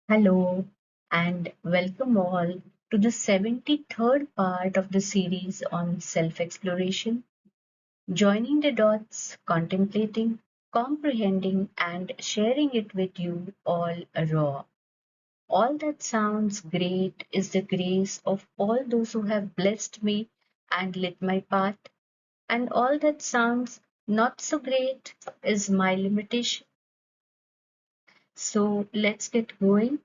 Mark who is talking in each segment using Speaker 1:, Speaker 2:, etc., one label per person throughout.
Speaker 1: Hello and welcome all to the 73rd part of the series on self exploration, joining the dots, contemplating, comprehending, and sharing it with you all raw. All that sounds great is the grace of all those who have blessed me and lit my path, and all that sounds not so great is my limitation. So let's get going.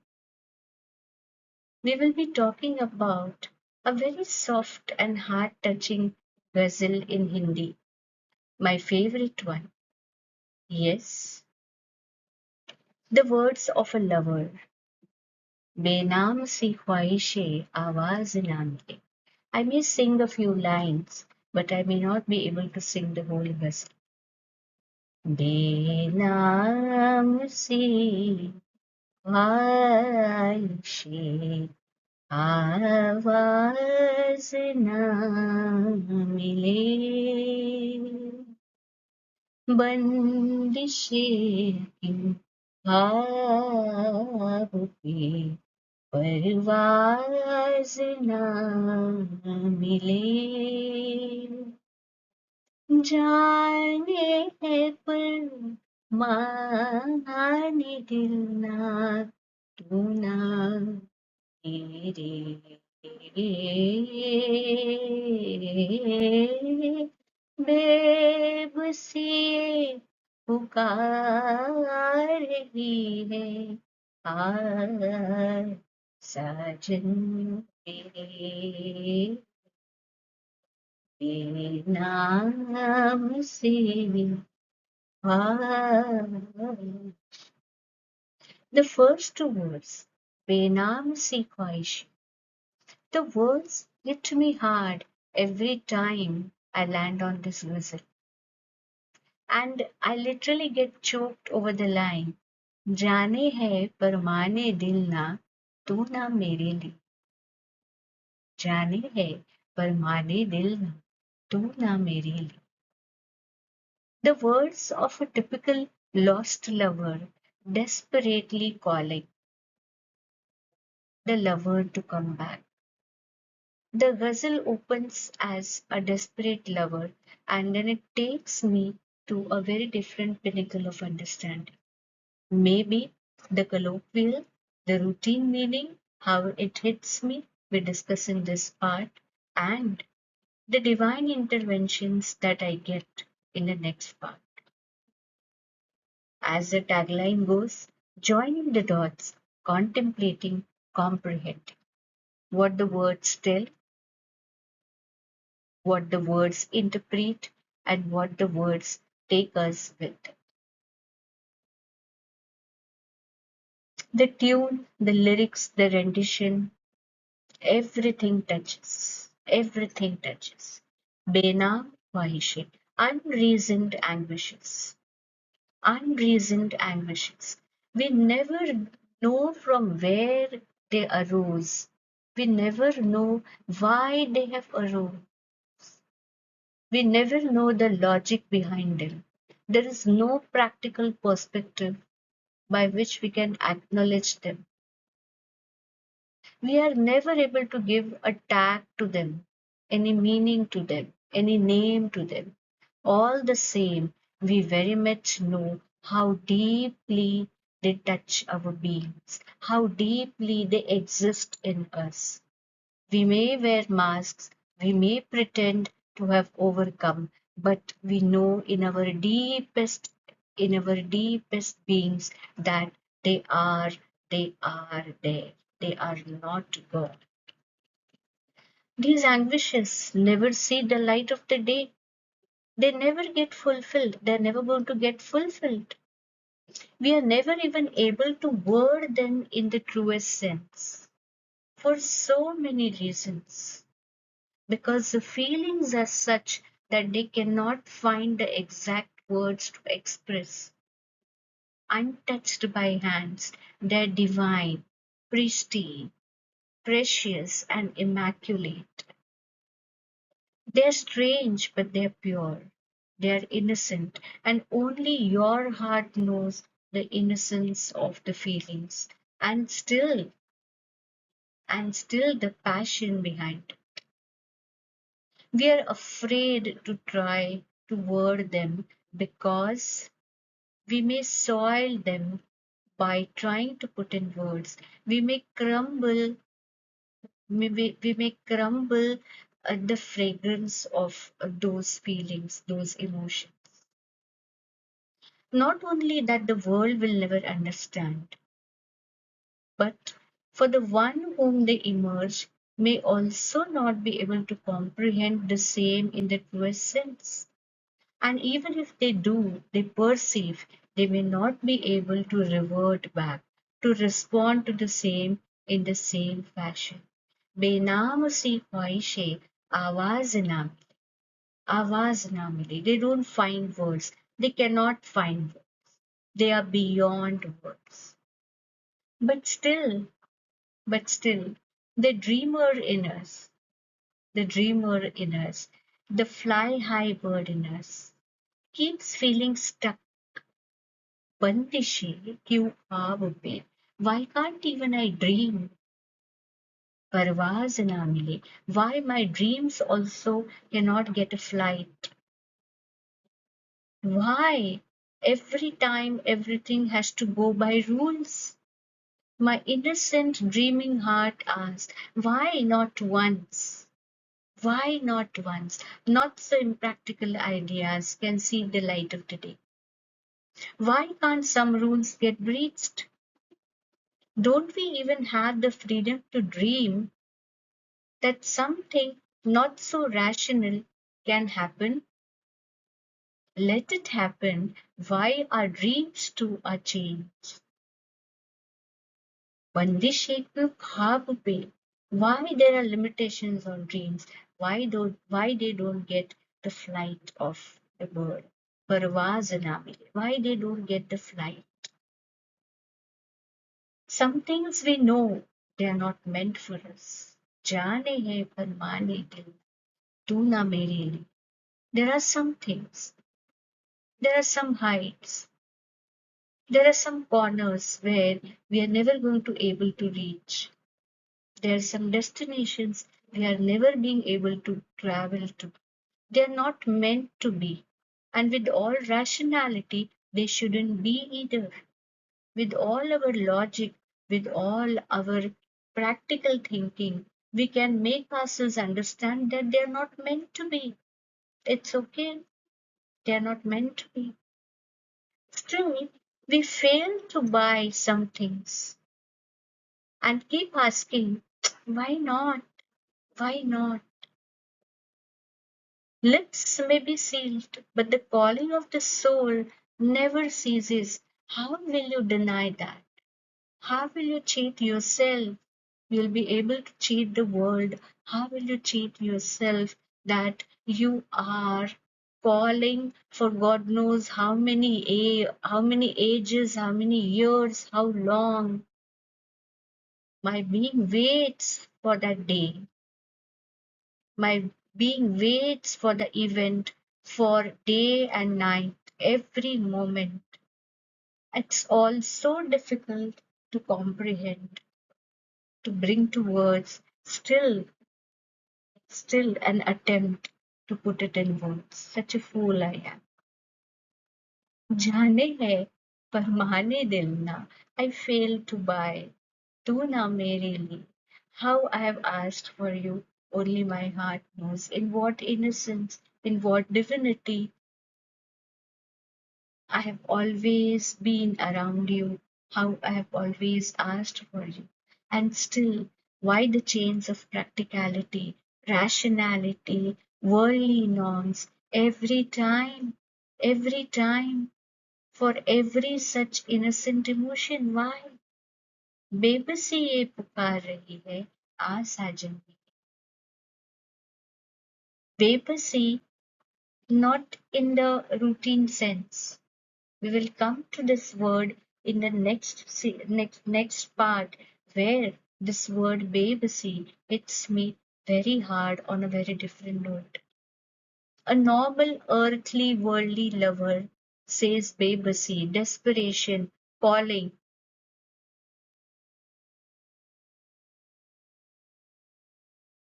Speaker 1: We will be talking about a very soft and heart-touching ghazal in Hindi, my favorite one. Yes, the words of a lover. बेनाम सी ख्वाहिशें आवाज ना मिले. I may sing a few lines, but I may not be able to sing the whole ghazal. बेनाम सी ख्वाहिशें आवाज ना मिले बंदिशें क्यों ख्वाब पे परवाज ना मिले जाने है पर माने दिल ना तू ना तेरे बेबसी पुकार रही है आ साजन तेरे नाम से The first two words, बेनाम सी ख्वाहिश. The words hit me hard every time I land on this whistle. And I literally get choked over the line. जाने है पर माने दिल ना तू ना मेरे लिए. जाने है पर माने दिल ना तू ना मेरे लिए. The words of a typical lost lover desperately calling the lover to come back. The ghazal opens as a desperate lover, and then it takes me to a very different pinnacle of understanding. Maybe the colloquial, the routine meaning, how it hits me, we discuss in this part, and the divine interventions that I get in the next part. As the tagline goes, joining the dots, contemplating, comprehending. What the words tell, what the words interpret, and what the words take us with. The tune, the lyrics, the rendition, everything touches. Everything touches. Bena Vahishe, unreasoned anguishes. Unreasoned anguishes. We never know from where they arose. We never know why they have arose. We never know the logic behind them. There is no practical perspective by which we can acknowledge them. We are never able to give a tag to them, any meaning to them, any name to them. All the same, we very much know how deeply they touch our beings, how deeply they exist in us. We may wear masks, we may pretend to have overcome, but we know in our deepest beings that they are, they are there. They are not God. These anguishes never see the light of the day. They never get fulfilled. They're never going to get fulfilled. We are never even able to word them in the truest sense for so many reasons. Because the feelings are such that they cannot find the exact words to express. Untouched by hands, they're divine, pristine, precious, and immaculate. They're strange, but they're pure. They're innocent, and only your heart knows the innocence of the feelings and still the passion behind it. We are afraid to try to word them because we may soil them by trying to put in words. We may crumble, we may crumble the fragrance of those feelings, those emotions. Not only that the world will never understand, but for the one whom they emerge may also not be able to comprehend the same in the truest sense. And even if they do, they perceive, they may not be able to revert back, to respond to the same in the same fashion. बेनाम सी ख्वाहिशें आवाज ना मिले. They don't find words. They cannot find words. They are beyond words. But still, but still, the dreamer in us, the dreamer in us, the fly high bird in us, keeps feeling stuck. बंदिशें क्यों ख्वाब पे? Why can't even I dream? परवाज़ ना मिले. Why my dreams also cannot get a flight? Why every time everything has to go by rules? My innocent dreaming heart asked, why not once? Why not once? Not so impractical ideas can see the light of the day. Why can't some rules get breached? Don't we even have the freedom to dream that something not so rational can happen? Let it happen. Why our dreams too are changed? बंदिशें क्यों ख्वाब पे? Why there are limitations on dreams? Why they don't get the flight of the bird? परवाज़ ना मिले. Why they don't get the flight? Some things we know they are not meant for us. जाने है पर माने दिल तू ना मेरे लिए. There are some things, there are some heights, there are some corners where we are never going to able to reach. There are some destinations we are never being able to travel to. They are not meant to be. And with all rationality, they shouldn't be either. With all our logic, with all our practical thinking, we can make ourselves understand that they are not meant to be. It's okay. They are not meant to be. Still, we fail to buy some things and keep asking, why not? Why not? Lips may be sealed, but the calling of the soul never ceases. How will you deny that? How will you cheat yourself? You'll be able to cheat the world. How will you cheat yourself that you are calling for God knows how many ages, how many years, how long? My being waits for that day. My being waits for the event for day and night, every moment. It's all so difficult to comprehend, to bring to words, still an attempt to put it in words. Such a fool I am. जाने है पर माने दिल ना. I fail to buy. तू ना मेरे लिए. How I have asked for you, only my heart knows. In what innocence, in what divinity I have always been around you, how I have always asked for you. And still, why the chains of practicality, rationality, worldly norms, every time, for every such innocent emotion, why? बेबसी ये पुकार रही है आ साजन की. बेबसी not in the routine sense. We will come to this word in the next part where this word babasi hits me very hard on a very different note. A normal earthly worldly lover says babasi, desperation, calling.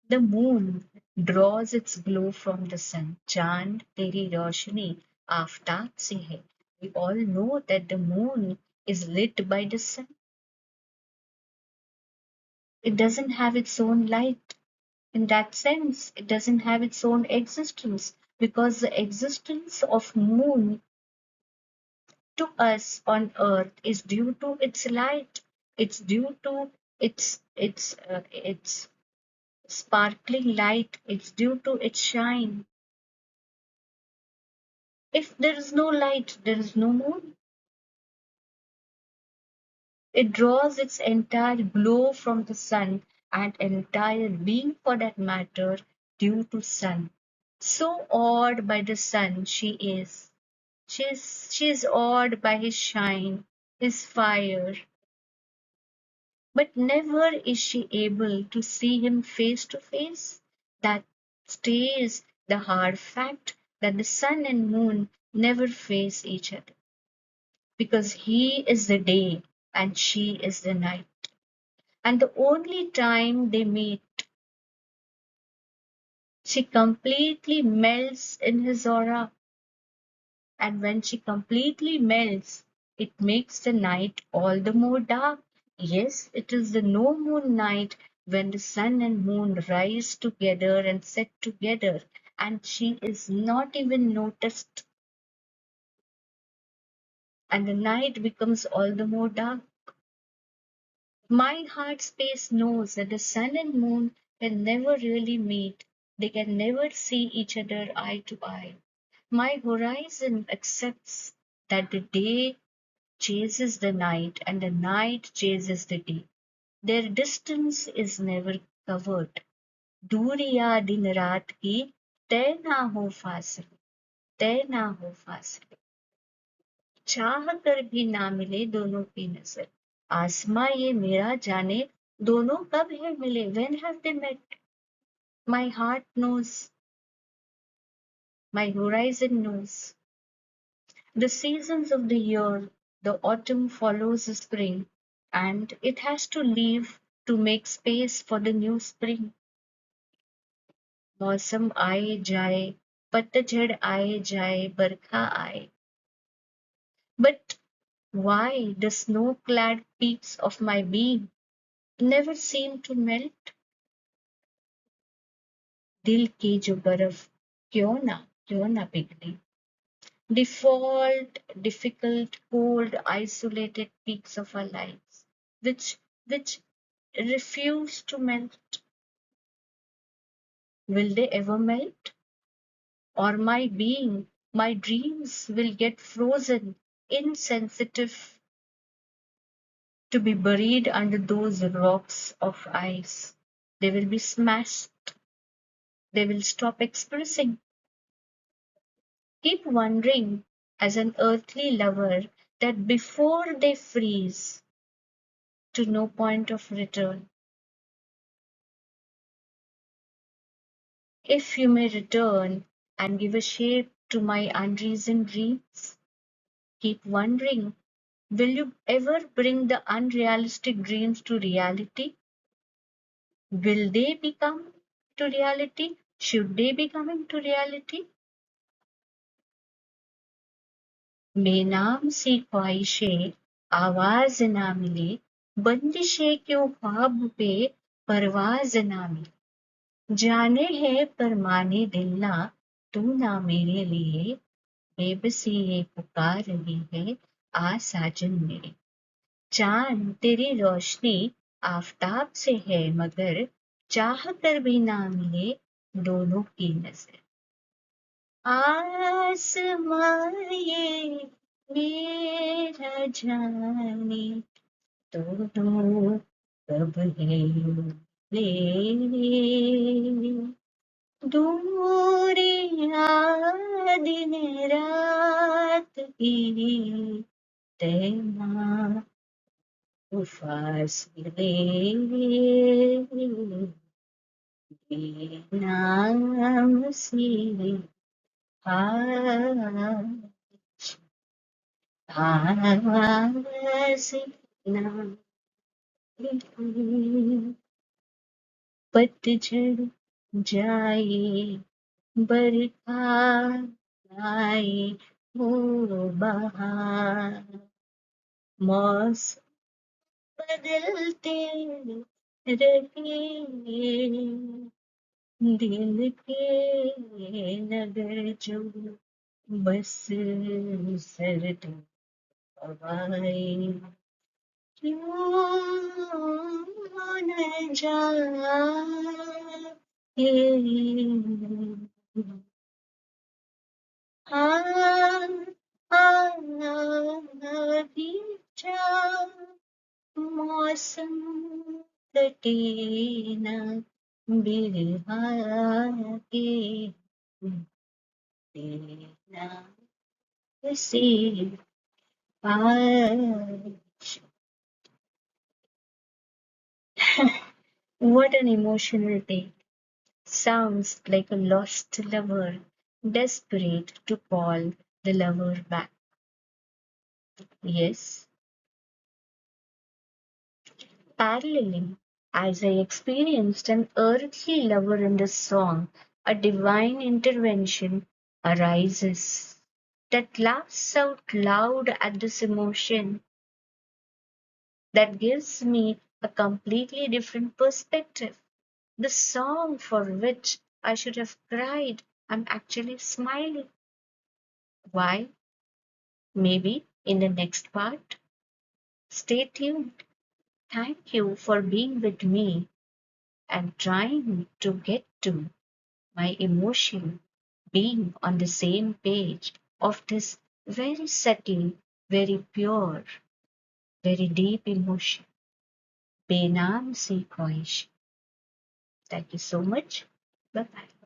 Speaker 1: The moon draws its glow from the sun. Chand teri roshni aftab se hai. We all know that the moon is lit by the sun. It doesn't have its own light. In that sense, it doesn't have its own existence because the existence of moon to us on earth is due to its light. It's due to its sparkling light. It's due to its shine. If there is no light, there is no moon. It draws its entire glow from the sun and entire being for that matter due to sun. So awed by the sun she is. She is awed by his shine, his fire, but never is she able to see him face to face. That stays the hard fact that the sun and moon never face each other because he is the day and she is the night. And the only time they meet, she completely melts in his aura. And when she completely melts, it makes the night all the more dark. Yes, it is the no moon night when the sun and moon rise together and set together, and she is not even noticed, and the night becomes all the more dark. My heart space knows that the sun and moon can never really meet. They can never see each other eye to eye. My horizon accepts that the day chases the night and the night chases the day. Their distance is never covered. दूरियां दिन रात की तय ना हो फासले, तय ना हो फासले, चाह कर भी ना मिले दोनों की नजर, आसमां ये मेरा जाने दोनों कब है मिले, when have they met? My heart knows, my horizon knows. The seasons of the year, the autumn follows the spring, and it has to leave to make space for the new spring. मौसम आए जाए, पतझड़ आए जाए, बरखा आए. But why the snow-clad peaks of my being never seem to melt? दिल की जो बर्फ क्यों ना पिघली? Default, difficult, cold, isolated peaks of our lives, which refuse to melt. Will they ever melt? Or my being, my dreams will get frozen, insensitive to be buried under those rocks of ice. They will be smashed. They will stop expressing. Keep wondering as an earthly lover that before they freeze to no point of return, if you may return and give a shape to my unreasoned dreams, keep wondering, will you ever bring the unrealistic dreams to reality? Will they become to reality? Should they be coming to reality? बेनाम सी ख्वाहिशें आवाज ना मिले, बंदिशें क्यों ख्वाब पे परवाज ना मिले, जाने है पर माने दिल ना, तू ना मेरे लिए, बेबसी ये पुकार रही है, आ साजन मेरे. चांद तेरी रोशनी आफताब से है मगर चाह कर भी ना मिले दोनों की नजर. आसमां ये मेरा जाने दोनों कब है मिले दूरियां दिन रात की तय ना फासले बेनाम से आवाज ना मिली. पतझड़ जाए बरखा आए हो बहार, मौसम बदलते रहे, दिल के नगर जो बस सर्द हवाएं, क्यों न जाए बीचा मौसम कटे न बिरहा के देना से आज. What an emotional day. Sounds like a lost lover, desperate to call the lover back. Yes, paralleling, as I experienced an earthly lover in this song, a divine intervention arises that laughs out loud at this emotion, that gives me a completely different perspective. The song for which I should have cried, I'm actually smiling. Why? Maybe in the next part. Stay tuned. Thank you for being with me and trying to get to my emotion, being on the same page of this very subtle, very pure, very deep emotion. बेनाम सी ख्वाहिश. Thank you so much. Bye bye.